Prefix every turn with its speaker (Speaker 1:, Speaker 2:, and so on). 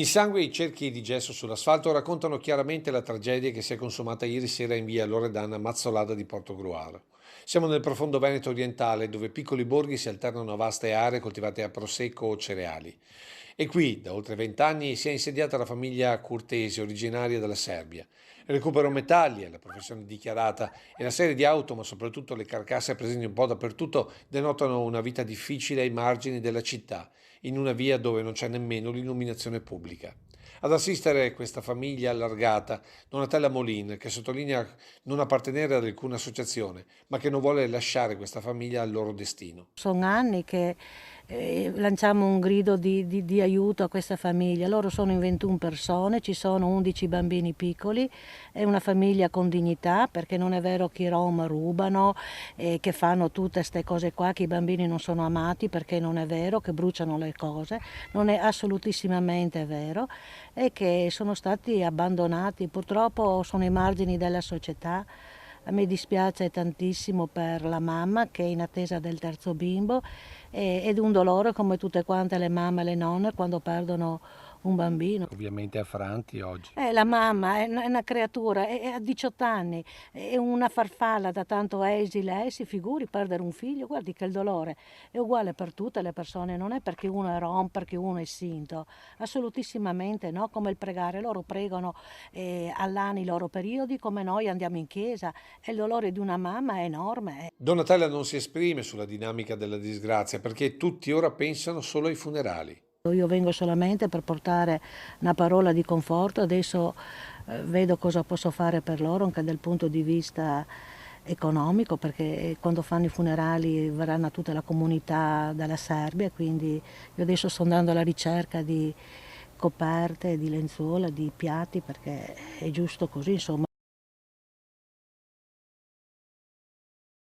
Speaker 1: Il sangue e i cerchi di gesso sull'asfalto raccontano chiaramente la tragedia che si è consumata ieri sera in via Loredana Mazzolada di Portogruaro. Siamo nel profondo Veneto orientale, dove piccoli borghi si alternano a vaste aree coltivate a prosecco o cereali. E qui, da oltre 20 anni, si è insediata la famiglia Curtesi, originaria della Serbia. Il recupero metalli, la professione dichiarata e la serie di auto, ma soprattutto le carcasse presenti un po' dappertutto, denotano una vita difficile ai margini della città, in una via dove non c'è nemmeno l'illuminazione pubblica. Ad assistere questa famiglia allargata, Donatella Molin, che sottolinea non appartenere ad alcuna associazione, ma che non vuole lasciare questa famiglia al loro destino.
Speaker 2: Sono anni che lanciamo un grido di aiuto a questa famiglia. Loro sono in 21 persone, ci sono 11 bambini piccoli, è una famiglia con dignità, perché non è vero che i Rom rubano, che fanno tutte queste cose qua, che i bambini non sono amati, perché non è vero, che bruciano le cose, non è assolutissimamente vero, e che sono stati abbandonati. Purtroppo sono ai margini della società. A me dispiace tantissimo per la mamma che è in attesa del terzo bimbo, ed è un dolore come tutte quante le mamme e le nonne quando perdono un bambino.
Speaker 1: Ovviamente affranti oggi.
Speaker 2: La mamma è una creatura, ha 18 anni, è una farfalla da tanto esile, si figuri perdere un figlio, guardi che il dolore è uguale per tutte le persone, non è perché uno è rom, perché uno è sinto, assolutissimamente no, come il pregare, loro pregano all'anno i loro periodi come noi andiamo in chiesa, e il dolore di una mamma è enorme.
Speaker 1: Donatella non si esprime sulla dinamica della disgrazia perché tutti ora pensano solo ai funerali.
Speaker 2: Io vengo solamente per portare una parola di conforto, adesso vedo cosa posso fare per loro anche dal punto di vista economico, perché quando fanno i funerali verranno tutta la comunità della Serbia, quindi io adesso sto andando alla ricerca di coperte, di lenzuola, di piatti, perché è giusto così, insomma.